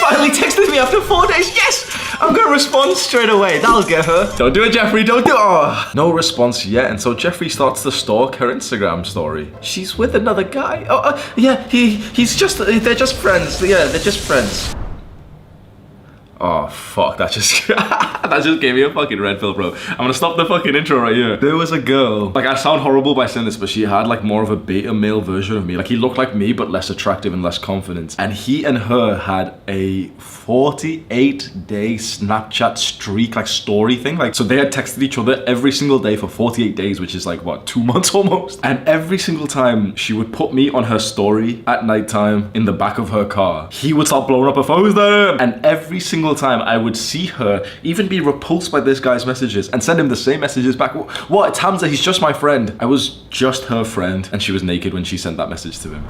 finally texted me after 4 days. Yes! I'm gonna respond straight away. That'll get her. Don't do it, Jeffrey. Don't do it. Oh. No response yet. And so Jeffrey starts to stalk her Instagram story. She's with another guy. Yeah, he's just, they're just friends. Yeah, they're just friends. Oh, fuck, that just gave me a fucking red pill, bro. I'm gonna stop the fucking intro right here. There was a girl, like, I sound horrible by saying this, but she had like more of a beta male version of me. Like, he looked like me, but less attractive and less confident. And he and her had a 48-day Snapchat streak, like story thing. Like, so they had texted each other every single day for 48 days, which is like, what, 2 months almost? And every single time she would put me on her story at nighttime in the back of her car, he would start blowing up her phone. Who's there? And every single time I would see her even be repulsed by this guy's messages and send him the same messages back. What? It's Hamza, he's just my friend. I was just her friend, and she was naked when she sent that message to him.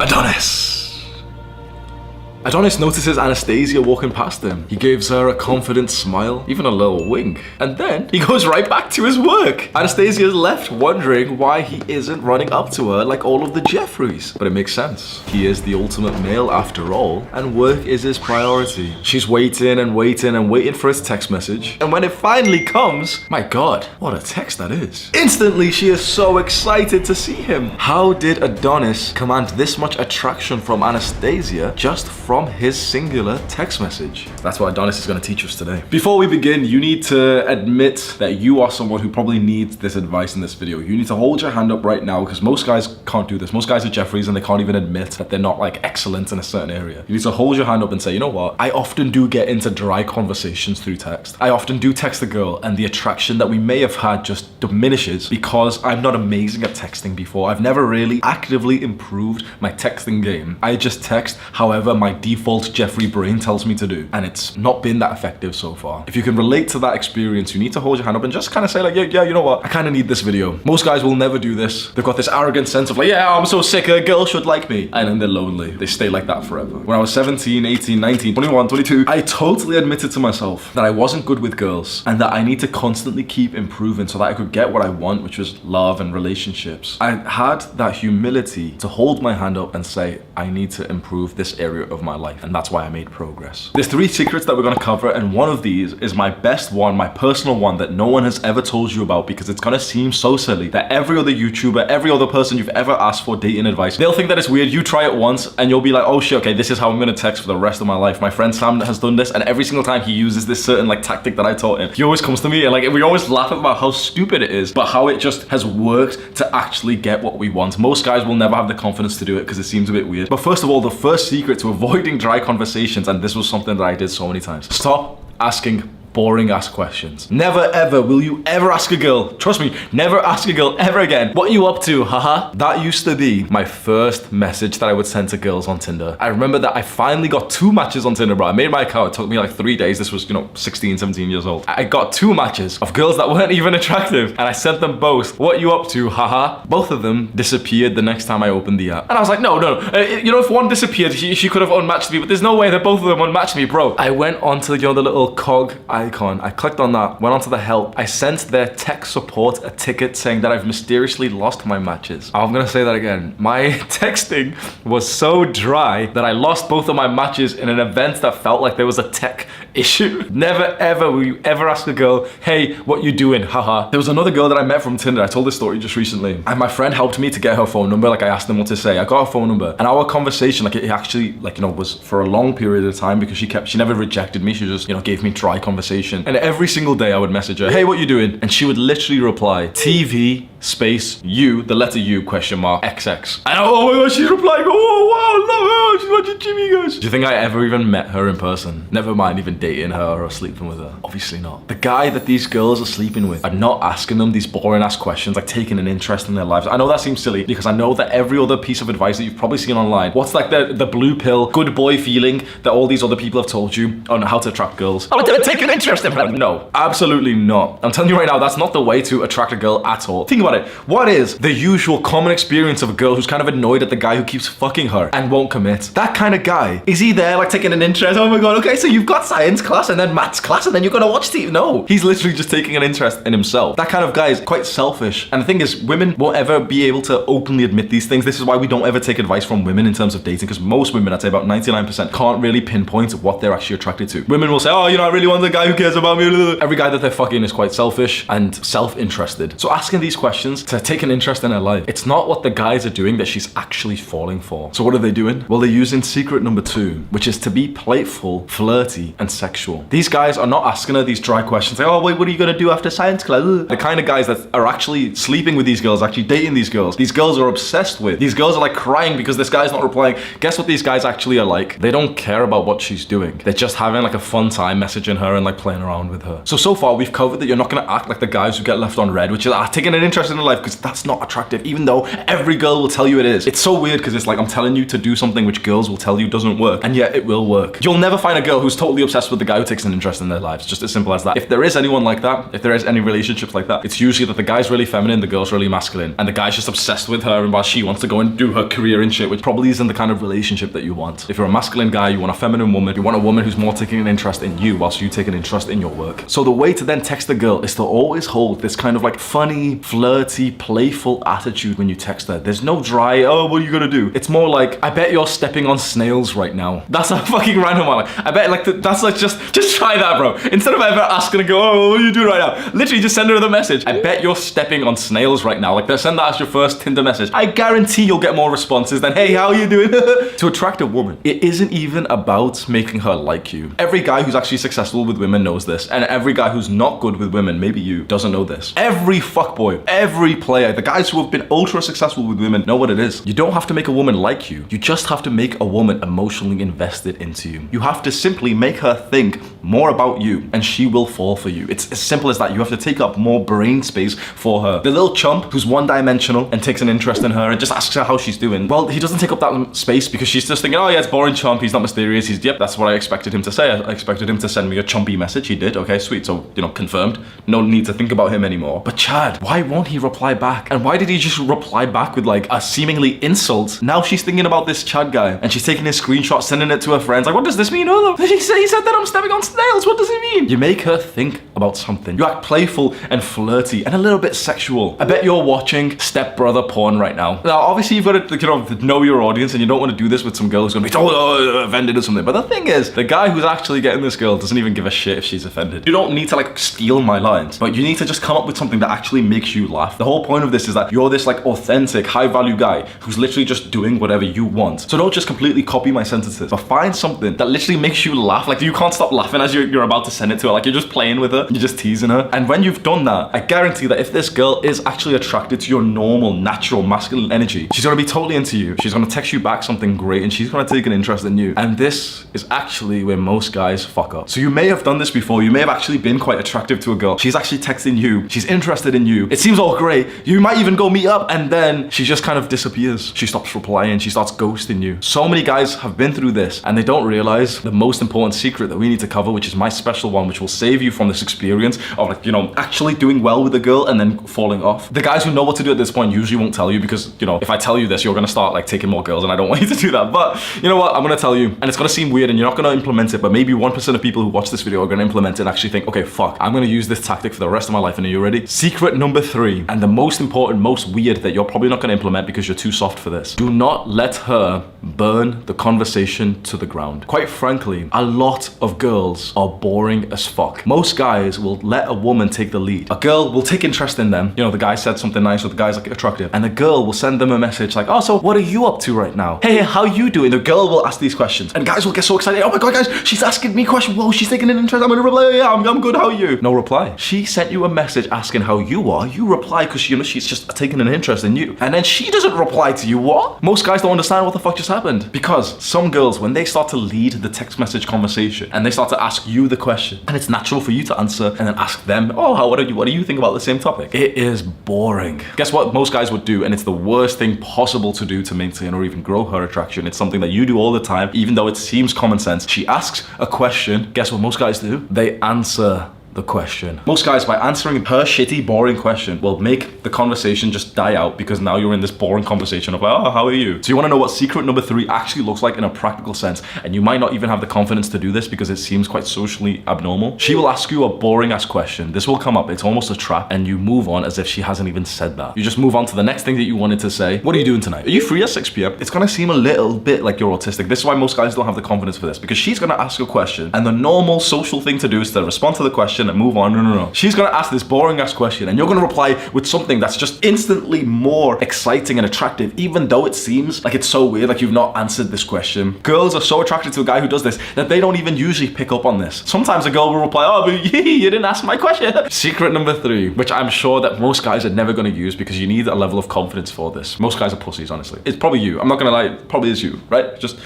Adonis notices Anastasia walking past him. He gives her a confident smile, even a little wink, and then he goes right back to his work. Anastasia is left wondering why he isn't running up to her like all of the Jeffreys. But it makes sense. He is the ultimate male after all, and work is his priority. She's waiting and waiting and waiting for his text message, and when it finally comes, my god, what a text that is. Instantly, she is so excited to see him. How did Adonis command this much attraction from Anastasia just from his singular text message? That's what Adonis is going to teach us today. Before we begin, you need to admit that you are someone who probably needs this advice in this video. You need to hold your hand up right now, because most guys can't do this. Most guys are Jeffreys and they can't even admit that they're not like excellent in a certain area. You need to hold your hand up and say, you know what? I often do get into dry conversations through text. I often do text a girl and the attraction that we may have had just diminishes because I'm not amazing at texting before. I've never really actively improved my texting game. I just text however my default Jeffrey brain tells me to do, and it's not been that effective so far. If you can relate to that experience, you need to hold your hand up and just kind of say like, yeah, you know what? I kind of need this video. Most guys will never do this. They've got this arrogant sense of like, yeah, I'm so sick, a girl should like me. And then they're lonely. They stay like that forever. When I was 17, 18, 19, 21, 22, I totally admitted to myself that I wasn't good with girls and that I need to constantly keep improving so that I could get what I want, which was love and relationships. I had that humility to hold my hand up and say, I need to improve this area of my life, and that's why I made progress. There's 3 secrets that we're gonna cover, and one of these is my best one, my personal one that no one has ever told you about, because it's gonna seem so silly that every other YouTuber, every other person you've ever asked for dating advice, they'll think that it's weird. You try it once and you'll be like, oh shit, okay, this is how I'm gonna text for the rest of my life. My friend Sam has done this, and every single time he uses this certain like tactic that I taught him, he always comes to me and like we always laugh about how stupid it is, but how it just has worked to actually get what we want. Most guys will never have the confidence to do it because it seems a bit weird. But first of all, the first secret to avoiding dry conversations, and this was something that I did so many times: stop asking boring ass questions. Never ever will you ever ask a girl, trust me, never ask a girl ever again, what are you up to, haha? That used to be my first message that I would send to girls on Tinder. I remember that I finally got 2 matches on Tinder, bro. I made my account, it took me like 3 days. This was, 16, 17 years old. I got 2 matches of girls that weren't even attractive, and I sent them both, what are you up to, haha? Both of them disappeared the next time I opened the app. And I was like, no. If one disappeared, she could have unmatched me, but there's no way that both of them unmatched me, bro. I went onto, the little cog icon. I clicked on that, went onto the help. I sent their tech support a ticket saying that I've mysteriously lost my matches. I'm gonna say that again. My texting was so dry that I lost both of my matches in an event that felt like there was a tech issue. Never ever will you ever ask a girl, hey, what you doing, haha. There was another girl that I met from Tinder. I told this story just recently, and my friend helped me to get her phone number. Like, I asked them what to say. I got her phone number, and our conversation, like, it actually, was for a long period of time, because she never rejected me. She just, gave me dry conversation. And every single day I would message her, hey, what you doing? And she would literally reply, TV space U, the letter U, question mark, XX. And oh my god, she's replying, oh wow, love her, she's watching Jimmy Goes. Do you think I ever even met her in person? Never mind even dating her or sleeping with her. Obviously not. The guy that these girls are sleeping with are not asking them these boring ass questions, like taking an interest in their lives. I know that seems silly, because I know that every other piece of advice that you've probably seen online, what's like the blue pill, good boy feeling that all these other people have told you on how to attract girls. I want to take an interest in her. No, absolutely not. I'm telling you right now, that's not the way to attract a girl at all. Think about it. What is the usual common experience of a girl who's kind of annoyed at the guy who keeps fucking her and won't commit? That kind of guy. Is he there like taking an interest? Oh my god, okay, so you've got science class and then maths class and then you're gonna watch TV. No, he's literally just taking an interest in himself. That kind of guy is quite selfish. And the thing is, women won't ever be able to openly admit these things. This is why we don't ever take advice from women in terms of dating, because most women, I'd say about 99%, can't really pinpoint what they're actually attracted to. Women will say, oh, you know, I really want the guy who cares about me. Every guy that they're fucking is quite selfish and self-interested. So asking these questions to take an interest in her life, it's not what the guys are doing that she's actually falling for. So what are they doing? Well, they're using secret number 2, which is to be playful, flirty, and sexual. These guys are not asking her these dry questions like, oh, wait, what are you gonna do after science class? The kind of guys that are actually sleeping with these girls, actually dating these girls are obsessed with. These girls are like crying because this guy's not replying. Guess what these guys actually are like? They don't care about what she's doing. They're just having like a fun time messaging her and like playing around with her. So far we've covered that you're not gonna act like the guys who get left on red, which is taking an interest in her life, because that's not attractive, even though every girl will tell you it is. It's so weird because it's like I'm telling you to do something which girls will tell you doesn't work, and yet it will work. You'll never find a girl who's totally obsessed with the guy who takes an interest in their lives. Just as simple as that. If there is anyone like that, if there is any relationships like that, it's usually that the guy's really feminine, the girl's really masculine, and the guy's just obsessed with her and while she wants to go and do her career and shit, which probably isn't the kind of relationship that you want. If you're a masculine guy, you want a feminine woman, you want a woman who's more taking an interest in you whilst you take an interest in your work. So the way to then text the girl is to always hold this kind of like funny, flirty, playful attitude when you text her. There's no dry, oh, what are you gonna do? It's more like, I bet you're stepping on snails right now. That's a fucking random one. Like, I bet like that's like just try that, bro. Instead of ever asking her, go, oh, what are you doing right now? Literally just send her the message. I bet you're stepping on snails right now. Like, they'll send that as your first Tinder message. I guarantee you'll get more responses than, hey, how are you doing? To attract a woman, it isn't even about making her like you. Every guy who's actually successful with women knows this, and every guy who's not good with women, maybe you, doesn't know this. Every fuckboy, every player, the guys who have been ultra successful with women know what it is. You don't have to make a woman like you. You just have to make a woman emotionally invested into you. You have to simply make her think more about you, and she will fall for you. It's as simple as that. You have to take up more brain space for her. The little chump who's one-dimensional and takes an interest in her and just asks her how she's doing, well, he doesn't take up that space because she's just thinking, oh yeah, it's boring chump, he's not mysterious, yep, that's what I expected him to say. I expected him to send me a chumpy message. He did. Okay, sweet. So, you know, confirmed. No need to think about him anymore. But Chad, why won't he reply back? And why did he just reply back with like a seemingly insult? Now she's thinking about this Chad guy and she's taking his screenshot, sending it to her friends. Like, what does this mean? Oh, he said that I'm stepping on snails. What does it mean? You make her think about something. You act playful and flirty and a little bit sexual. I bet you're watching stepbrother porn right now. Now, obviously you've got to, know your audience, and you don't want to do this with some girl who's going to be offended or something. But the thing is, the guy who's actually getting this girl doesn't even give a shit if she's offended. You don't need to like steal my lines, but you need to just come up with something that actually makes you laugh. The whole point of this is that you're this like authentic, high value guy who's literally just doing whatever you want. So don't just completely copy my sentences, but find something that literally makes you laugh. Like, you can't stop laughing as you're about to send it to her. Like, you're just playing with her, you're just teasing her. And when you've done that, I guarantee that if this girl is actually attracted to your normal, natural, masculine energy, she's gonna be totally into you. She's gonna text you back something great, and she's gonna take an interest in you. And this is actually where most guys fuck up. So you may have done this before. You may have actually been quite attractive to a girl. She's actually texting you. She's interested in you. It seems all great. You might even go meet up, and then she just kind of disappears. She stops replying. She starts ghosting you. So many guys have been through this, and they don't realize the most important secret that we need to cover, which is my special one, which will save you from this experience of like, you know, actually doing well with a girl and then falling off. The guys who know what to do at this point usually won't tell you, because, you know, if I tell you this, you're gonna start like taking more girls, and I don't want you to do that. But you know what? I'm gonna tell you, and it's gonna seem weird, and you're not gonna implement it, but maybe 1% of people who watch this video are gonna implement it and actually think, okay, fuck, I'm gonna use this tactic for the rest of my life. And are you ready? Secret number 3, and the most important, most weird, that you're probably not gonna implement because you're too soft for this. Do not let her burn the conversation to the ground. Quite frankly, a lot of girls are boring as fuck. Most guys will let a woman take the lead. A girl will take interest in them. You know, the guy said something nice, or the guy's like attractive, and the girl will send them a message like, oh, so what are you up to right now? Hey, how you doing? The girl will ask these questions, and guys will get so excited. Oh my god, guys, she's asking me questions. Whoa, she's taking an interest. I'm gonna reply. Yeah, I'm good. How are you? No reply. She sent you a message asking how you are. You reply because, you know, she's just taking an interest in you, and then she doesn't reply to you. What? Most guys don't understand what the fuck just happened, because some girls, when they start to lead the text message conversation and they start to ask you the question, and it's natural for you to answer answer, and then ask them, oh, what do you think about the same topic? It is boring. Guess what most guys would do, and it's the worst thing possible to do to maintain or even grow her attraction. It's something that you do all the time, even though it seems common sense. She asks a question. Guess what most guys do? They answer the question. Most guys, by answering her shitty, boring question, will make the conversation just die out, because now you're in this boring conversation of like, oh, how are you? So you want to know what secret number 3 actually looks like in a practical sense, and you might not even have the confidence to do this because it seems quite socially abnormal. She will ask you a boring ass question. This will come up. It's almost a trap, and you move on as if she hasn't even said that. You just move on to the next thing that you wanted to say. What are you doing tonight? Are you free at 6 p.m? It's gonna seem a little bit like you're autistic. This is why most guys don't have the confidence for this, because she's gonna ask a question, and the normal social thing to do is to respond to the question and move on. No. She's gonna ask this boring ass question, and you're gonna reply with something that's just instantly more exciting and attractive, even though it seems like it's so weird, like you've not answered this question. Girls are so attracted to a guy who does this that they don't even usually pick up on this. Sometimes a girl will reply, oh, but you didn't ask my question. Secret number 3, which I'm sure that most guys are never gonna use because you need a level of confidence for this. Most guys are pussies, honestly. It's probably you. I'm not gonna lie, it probably is you, right? Just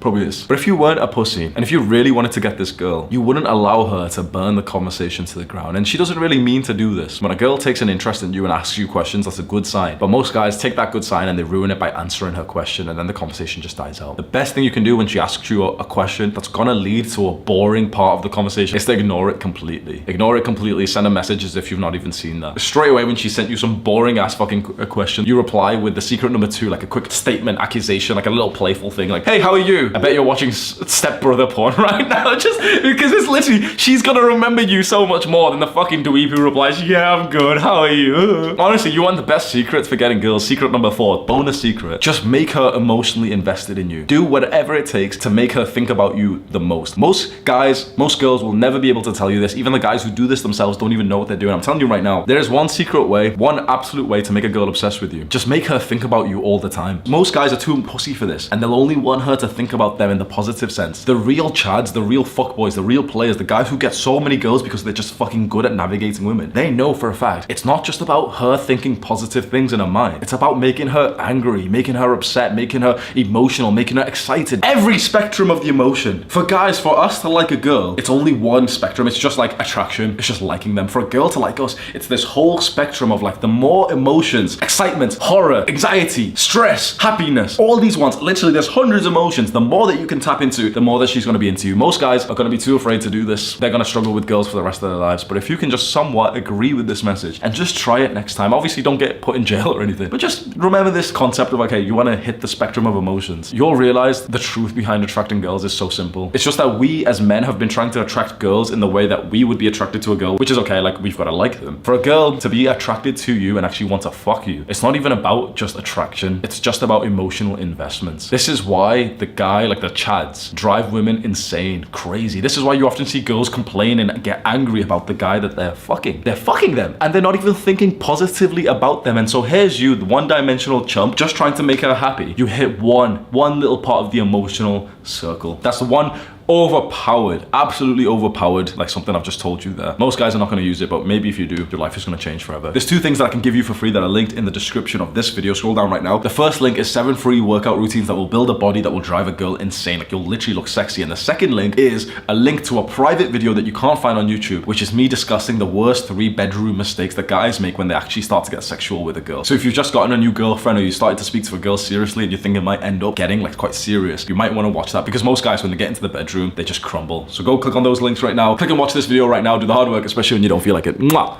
probably is. But if you weren't a pussy, and if you really wanted to get this girl, you wouldn't allow her to burn the conversation to the ground. And she doesn't really mean to do this. When a girl takes an interest in you and asks you questions, that's a good sign. But most guys take that good sign and they ruin it by answering her question, and then the conversation just dies out. The best thing you can do when she asks you a question that's gonna lead to a boring part of the conversation is to ignore it completely. Ignore it completely, send a message as if you've not even seen that. Straight away when she sent you some boring ass fucking question, you reply with the secret number 2, like a quick statement, accusation, like a little playful thing, like, hey, how are you? I bet you're watching Step Brother porn right now, just because it's literally, she's gonna remember you so much more than the fucking dweeb who replies, yeah, I'm good, how are you? Honestly, you want the best secrets for getting girls. Secret number 4, bonus secret. Just make her emotionally invested in you. Do whatever it takes to make her think about you the most. Most guys, most girls will never be able to tell you this. Even the guys who do this themselves don't even know what they're doing. I'm telling you right now, there's one secret way, one absolute way to make a girl obsessed with you. Just make her think about you all the time. Most guys are too pussy for this, and they'll only want her to think about them in the positive sense. The real chads, the real fuckboys, the real players, the guys who get so many girls because they're just fucking good at navigating women, they know for a fact it's not just about her thinking positive things in her mind. It's about making her angry, making her upset, making her emotional, making her excited. Every spectrum of the emotion. For guys, for us to like a girl, it's only one spectrum. It's just like attraction. It's just liking them. For a girl to like us, it's this whole spectrum of like the more emotions, excitement, horror, anxiety, stress, happiness, all these ones. Literally, there's hundreds of emotions. The more that you can tap into, the more that she's gonna be into you. Most guys are gonna be too afraid to do this. They're gonna struggle with girls for the rest of their lives. But if you can just somewhat agree with this message and just try it next time, obviously don't get put in jail or anything, but just remember this concept of, okay, you wanna hit the spectrum of emotions. You'll realize the truth behind attracting girls is so simple. It's just that we as men have been trying to attract girls in the way that we would be attracted to a girl, which is okay, like we've gotta like them. For a girl to be attracted to you and actually want to fuck you, it's not even about just attraction, it's just about emotional investments. This is why the guy, like the chads, drive women insane, crazy. This is why you often see girls complain and get angry about the guy that they're fucking. They're fucking them, and they're not even thinking positively about them. And so here's you, the one-dimensional chump, just trying to make her happy. You hit one little part of the emotional circle. That's the one overpowered, absolutely overpowered, like something I've just told you there. Most guys are not gonna use it, but maybe if you do, your life is gonna change forever. There's 2 things that I can give you for free that are linked in the description of this video. Scroll down right now. The first link is 7 free workout routines that will build a body that will drive a girl insane. Like you'll literally look sexy. And the second link is a link to a private video that you can't find on YouTube, which is me discussing the worst 3 bedroom mistakes that guys make when they actually start to get sexual with a girl. So if you've just gotten a new girlfriend or you started to speak to a girl seriously and you think it might end up getting like quite serious, you might wanna watch that, because most guys, when they get into the bedroom, they just crumble. So go click on those links right now. Click and watch this video right now. Do the hard work, especially when you don't feel like it. Mwah!